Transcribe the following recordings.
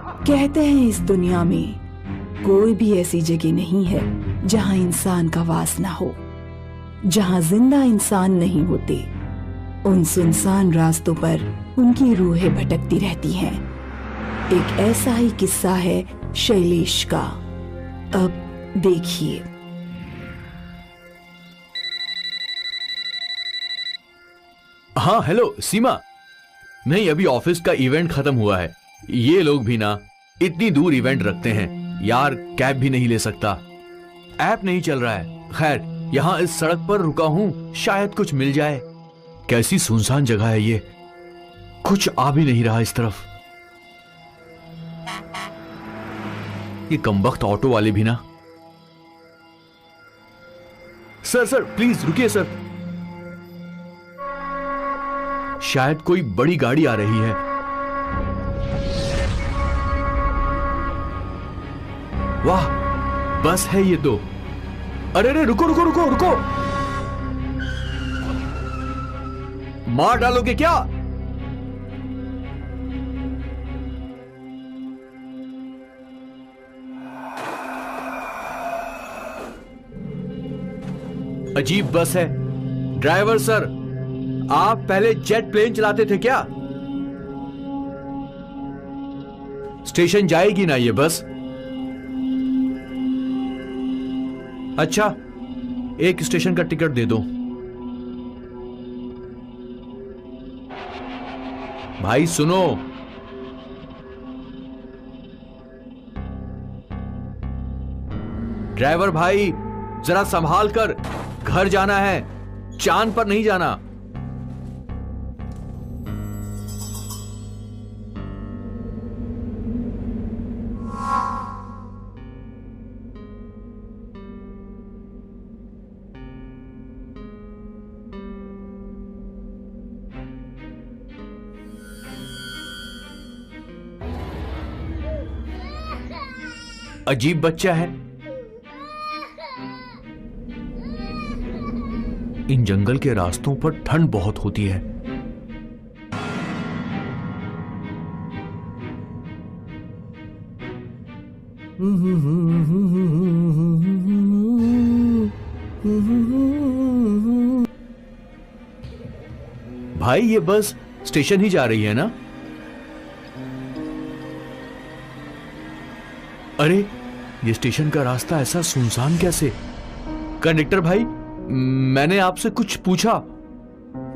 कहते हैं इस दुनिया में कोई भी ऐसी जगह नहीं है जहां इंसान का वास ना हो, जहां जिंदा इंसान नहीं होते। उन सुनसान रास्तों पर उनकी रूहें भटकती रहती हैं। एक ऐसा ही किस्सा है शैलेश का। अब देखिए। हाँ हेलो सीमा। नहीं, अभी ऑफिस का इवेंट खत्म हुआ है। ये लोग भी ना इतनी दूर इवेंट रखते हैं यार, कैब भी नहीं ले सकता, ऐप नहीं चल रहा है। खैर, यहाँ इस सड़क पर रुका हूँ, शायद कुछ मिल जाए। कैसी सुनसान जगह है ये, कुछ आ भी नहीं रहा इस तरफ। ये कमबख्त ऑटो वाले भी ना। सर सर प्लीज रुकिए सर, शायद कोई बड़ी गाड़ी आ रही है। वाह, बस है ये तो। अरे अरे रुको रुको रुको रुको, मार डालोगे क्या? अजीब बस है। ड्राइवर सर, आप पहले जेट प्लेन चलाते थे क्या? स्टेशन जाएगी ना ये बस? अच्छा, एक स्टेशन का टिकट दे दो। भाई सुनो, ड्राइवर भाई जरा संभाल कर, घर जाना है, चांद पर नहीं जाना। अजीब बच्चा है। इन जंगल के रास्तों पर ठंड बहुत होती है। भाई ये बस स्टेशन ही जा रही है ना? अरे ये स्टेशन का रास्ता ऐसा सुनसान कैसे? कंडक्टर भाई, मैंने आपसे कुछ पूछा।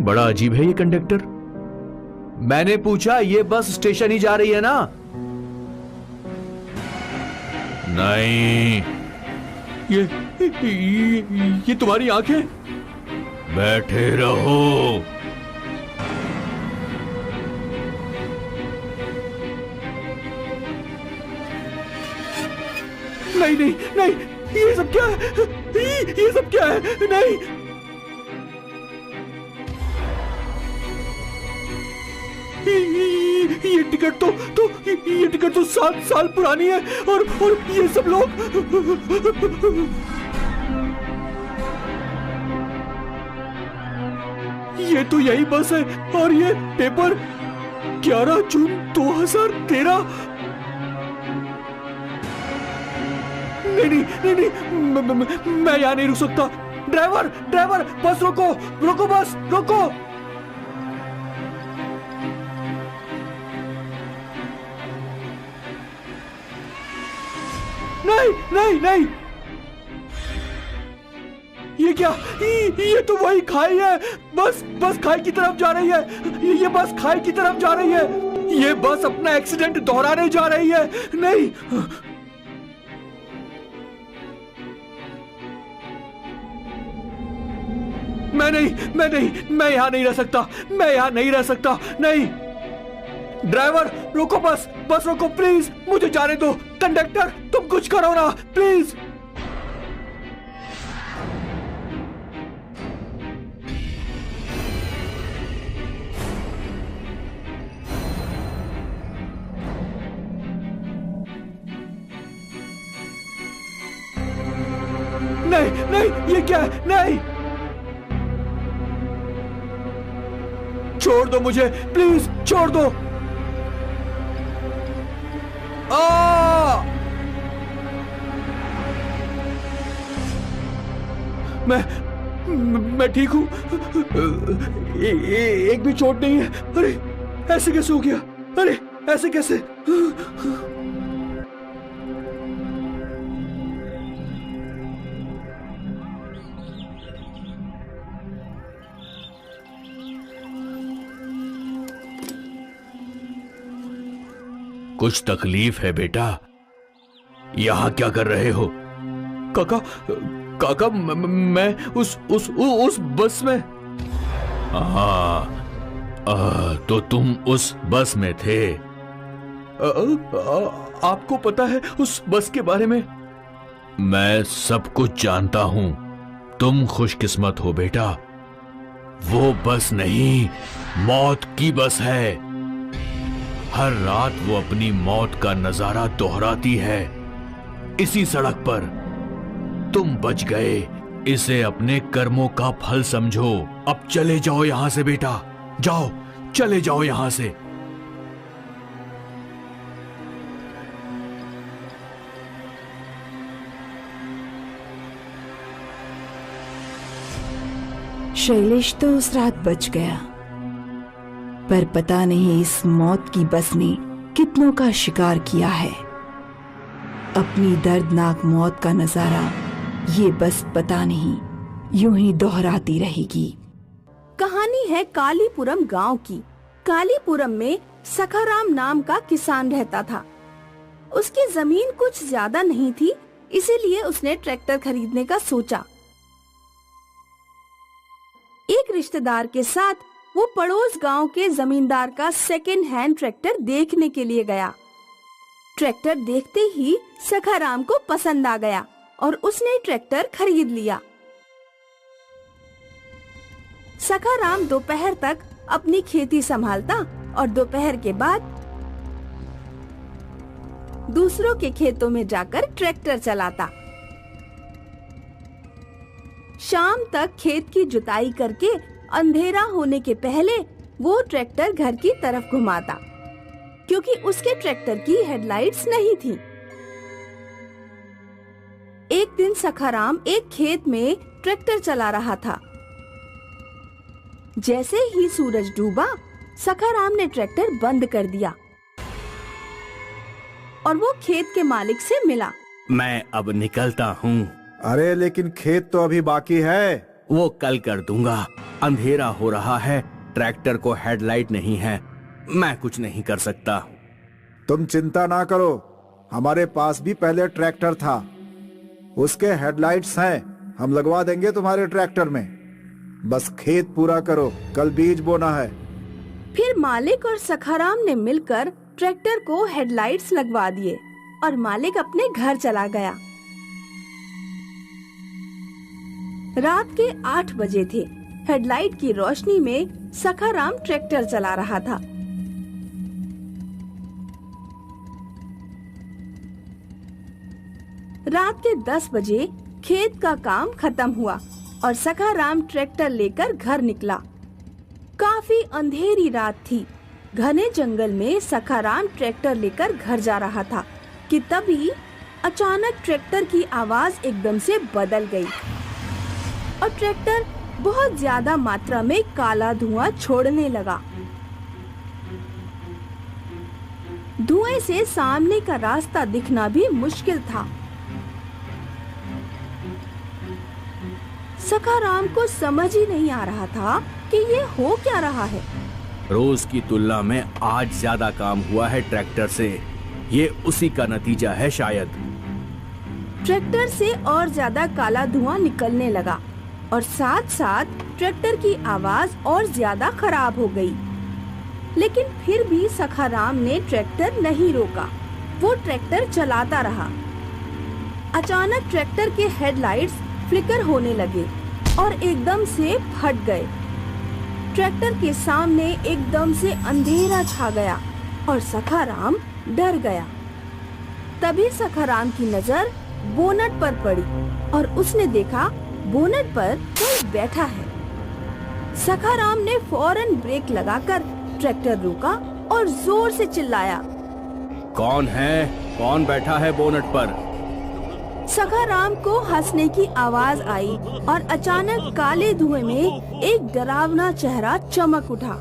बड़ा अजीब है ये कंडक्टर। मैंने पूछा ये बस स्टेशन ही जा रही है ना? नहीं। ये तुम्हारी आंखें? बैठे रहो। नहीं नहीं नहीं, ये सब क्या है? ये सब क्या है? नहीं, ये टिकट ये टिकट तो 7 साल पुरानी है। और ये सब लोग। ये तो यही बस है। और ये पेपर 11 जून 2013। नहीं नहीं नहीं, मैं यहां नहीं रुक सकता। ड्राइवर ड्राइवर, बस रोको रोको, बस रोको। नहीं नहीं नहीं, ये क्या? ये तो वही खाई है। बस खाई की तरफ जा रही है। ये बस खाई की तरफ जा रही है। ये बस अपना एक्सीडेंट दोहराने जा रही है। नहीं, मैं यहां नहीं रह सकता। मैं यहां नहीं रह सकता। नहीं, ड्राइवर रोको, बस रोको प्लीज, मुझे जाने दो। कंडक्टर तुम कुछ करो ना प्लीज। नहीं नहीं, ये क्या है? नहीं, छोड़ दो मुझे प्लीज, छोड़ दो। मैं ठीक हूँ। एक भी चोट नहीं है। अरे ऐसे कैसे हो गया? अरे ऐसे कैसे? कुछ तकलीफ है बेटा? यहाँ क्या कर रहे हो? काका, काका मैं उस बस में। तो तुम उस बस में थे? आपको पता है उस बस के बारे में? मैं सब कुछ जानता हूं। तुम खुशकिस्मत हो बेटा। वो बस नहीं, मौत की बस है। हर रात वो अपनी मौत का नजारा दोहराती है इसी सड़क पर। तुम बच गए, इसे अपने कर्मों का फल समझो। अब चले जाओ यहां से बेटा, जाओ, चले जाओ यहां से। शैलेश तो उस रात बच गया, पर पता नहीं इस मौत की बस ने कितनों का शिकार किया है। अपनी दर्दनाक मौत का नजारा ये बस पता नहीं यूं ही दोहराती रहेगी। कहानी है कालीपुरम गांव की। कालीपुरम में सखाराम नाम का किसान रहता था। उसकी जमीन कुछ ज्यादा नहीं थी, इसीलिए उसने ट्रैक्टर खरीदने का सोचा। एक रिश्तेदार के साथ वो पड़ोस गांव के जमींदार का सेकेंड हैंड ट्रैक्टर देखने के लिए गया। ट्रैक्टर देखते ही सखाराम को पसंद आ गया और उसने ट्रैक्टर खरीद लिया। सखाराम दोपहर तक अपनी खेती संभालता और दोपहर के बाद दूसरों के खेतों में जाकर ट्रैक्टर चलाता। शाम तक खेत की जुताई करके अंधेरा होने के पहले वो ट्रैक्टर घर की तरफ घुमाता, क्योंकि उसके ट्रैक्टर की हेडलाइट्स नहीं थी। एक दिन सखाराम एक खेत में ट्रैक्टर चला रहा था। जैसे ही सूरज डूबा, सखाराम ने ट्रैक्टर बंद कर दिया और वो खेत के मालिक से मिला। मैं अब निकलता हूँ। अरे लेकिन खेत तो अभी बाकी है। वो कल कर दूंगा। अंधेरा हो रहा है, ट्रैक्टर को हेडलाइट नहीं है, मैं कुछ नहीं कर सकता। तुम चिंता ना करो, हमारे पास भी पहले ट्रैक्टर था, उसके हेडलाइट्स हैं, हम लगवा देंगे तुम्हारे ट्रैक्टर में। बस खेत पूरा करो, कल बीज बोना है। फिर मालिक और सखाराम ने मिलकर ट्रैक्टर को हेडलाइट्स लगवा दिए और मालिक अपने घर चला गया। रात के 8 बजे थे। हेडलाइट की रोशनी में सखाराम ट्रैक्टर चला रहा था। रात के 10 बजे खेत का काम खत्म हुआ और सखाराम ट्रैक्टर लेकर घर निकला। काफी अंधेरी रात थी। घने जंगल में सखाराम ट्रैक्टर लेकर घर जा रहा था कि तभी अचानक ट्रैक्टर की आवाज एकदम से बदल गई और ट्रैक्टर बहुत ज्यादा मात्रा में काला धुआं छोड़ने लगा। धुएं से सामने का रास्ता दिखना भी मुश्किल था। सखाराम को समझ ही नहीं आ रहा था कि ये हो क्या रहा है। रोज की तुलना में आज ज्यादा काम हुआ है ट्रैक्टर से, ये उसी का नतीजा है शायद। ट्रैक्टर से और ज्यादा काला धुआं निकलने लगा और साथ साथ ट्रैक्टर की आवाज और ज्यादा खराब हो गई। लेकिन फिर भी सखाराम ने ट्रैक्टर नहीं रोका, वो ट्रैक्टर चलाता रहा। अचानक ट्रैक्टर के हेडलाइट्स फ्लिकर होने लगे और एकदम से फट गए। ट्रैक्टर के सामने एकदम से अंधेरा छा गया और सखाराम डर गया। तभी सखाराम की नजर बोनट पर पड़ी और उसने देखा बोनट पर कोई बैठा है। सखाराम ने फौरन ब्रेक लगाकर ट्रैक्टर रोका और जोर से चिल्लाया, कौन है? कौन बैठा है बोनट पर? सखाराम को हंसने की आवाज आई और अचानक काले धुएं में एक डरावना चेहरा चमक उठा।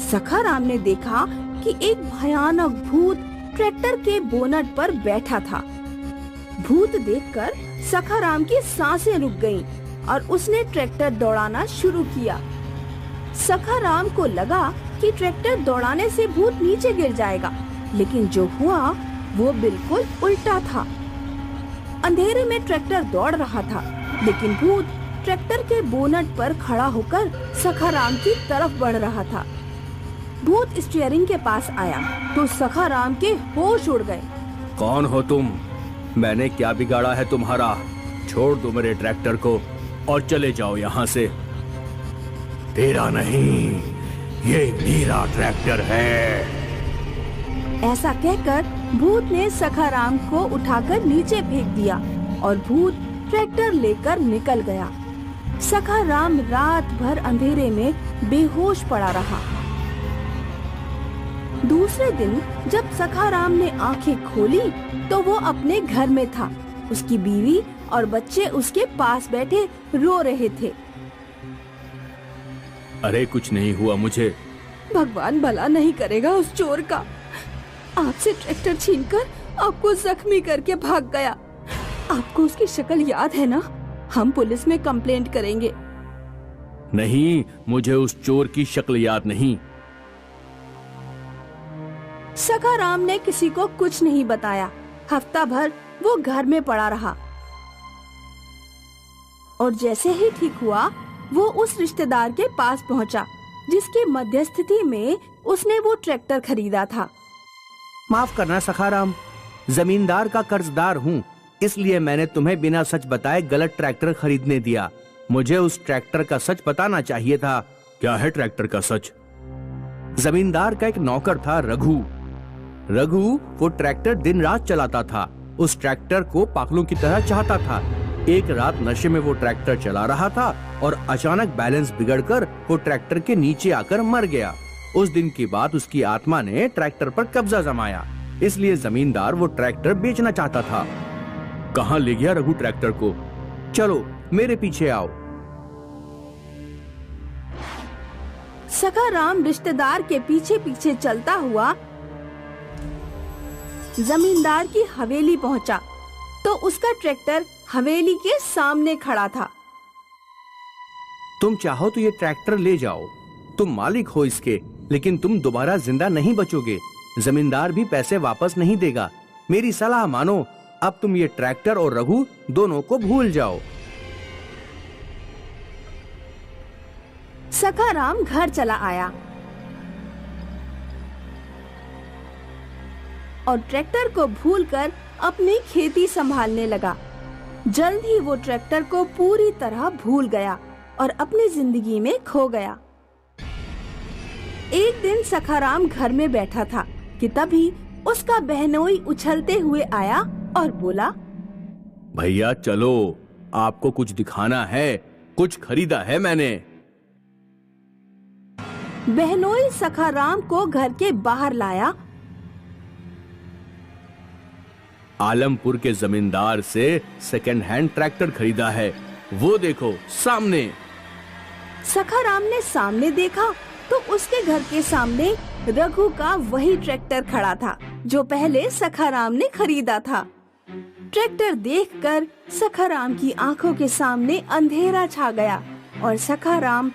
सखाराम ने देखा कि एक भयानक भूत ट्रैक्टर के बोनट पर बैठा था। भूत देखकर सखाराम की सांसें रुक गईं और उसने ट्रैक्टर दौड़ाना शुरू किया। सखाराम को लगा कि ट्रैक्टर दौड़ाने से भूत नीचे गिर जाएगा, लेकिन जो हुआ वो बिल्कुल उल्टा था। अंधेरे में ट्रैक्टर दौड़ रहा था, लेकिन भूत ट्रैक्टर के बोनट पर खड़ा होकर सखाराम की तरफ बढ़ रहा था। भूत स्टीयरिंग के पास आया तो सखाराम के होश उड़ गए। कौन हो तुम? मैंने क्या बिगाड़ा है तुम्हारा? छोड़ दो मेरे ट्रैक्टर को और चले जाओ यहाँ से। तेरा नहीं, ये मेरा ट्रैक्टर है। ऐसा कहकर भूत ने सखाराम को उठाकर नीचे फेंक दिया और भूत ट्रैक्टर लेकर निकल गया। सखाराम रात भर अंधेरे में बेहोश पड़ा रहा। दूसरे दिन जब सखाराम ने आंखें खोली तो वो अपने घर में था। उसकी बीवी और बच्चे उसके पास बैठे रो रहे थे। अरे कुछ नहीं हुआ मुझे। भगवान भला नहीं करेगा उस चोर का। आपसे ट्रैक्टर छीनकर आपको जख्मी करके भाग गया। आपको उसकी शक्ल याद है ना? हम पुलिस में कंप्लेंट करेंगे। नहीं, मुझे उस चोर की शक्ल याद नहीं। सखाराम ने किसी को कुछ नहीं बताया। हफ्ता भर वो घर में पड़ा रहा और जैसे ही ठीक हुआ वो उस रिश्तेदार के पास पहुंचा जिसकी मध्यस्थता में उसने वो ट्रैक्टर खरीदा था। माफ करना सखाराम, जमींदार का कर्जदार हूँ, इसलिए मैंने तुम्हें बिना सच बताए गलत ट्रैक्टर खरीदने दिया। मुझे उस ट्रैक्टर का सच बताना चाहिए था। क्या है ट्रैक्टर का सच? जमींदार का एक नौकर था रघु। रघु वो ट्रैक्टर दिन रात चलाता था। उस ट्रैक्टर को पागलों की तरह चाहता था। एक रात नशे में वो ट्रैक्टर चला रहा था और अचानक बैलेंस बिगड़कर वो ट्रैक्टर के नीचे आकर मर गया। उस दिन के बाद उसकी आत्मा ने ट्रैक्टर पर कब्जा जमाया, इसलिए जमींदार वो ट्रैक्टर बेचना चाहता था। कहाँ ले गया रघु ट्रैक्टर को? चलो मेरे पीछे आओ। सखाराम रिश्तेदार के पीछे पीछे चलता हुआ जमींदार की हवेली पहुंचा तो उसका ट्रैक्टर हवेली के सामने खड़ा था। तुम चाहो तो ये ट्रैक्टर ले जाओ, तुम मालिक हो इसके, लेकिन तुम दोबारा जिंदा नहीं बचोगे। जमींदार भी पैसे वापस नहीं देगा। मेरी सलाह मानो, अब तुम ये ट्रैक्टर और रघु दोनों को भूल जाओ। सखाराम घर चला आया और ट्रैक्टर को भूलकर अपनी खेती संभालने लगा। जल्द ही वो ट्रैक्टर को पूरी तरह भूल गया और अपनी जिंदगी में खो गया। एक दिन सखाराम घर में बैठा था कि तभी उसका बहनोई उछलते हुए आया और बोला, भैया चलो, आपको कुछ दिखाना है, कुछ खरीदा है मैंने। बहनोई सखाराम को घर के बाहर लाया। आलमपुर के जमींदार से सेकंड हैंड ट्रैक्टर खरीदा है, वो देखो सामने। सखाराम ने सामने देखा तो उसके घर के सामने रघु का वही ट्रैक्टर खड़ा था जो पहले सखाराम ने खरीदा था। ट्रैक्टर देखकर सखाराम की आंखों के सामने अंधेरा छा गया और सखाराम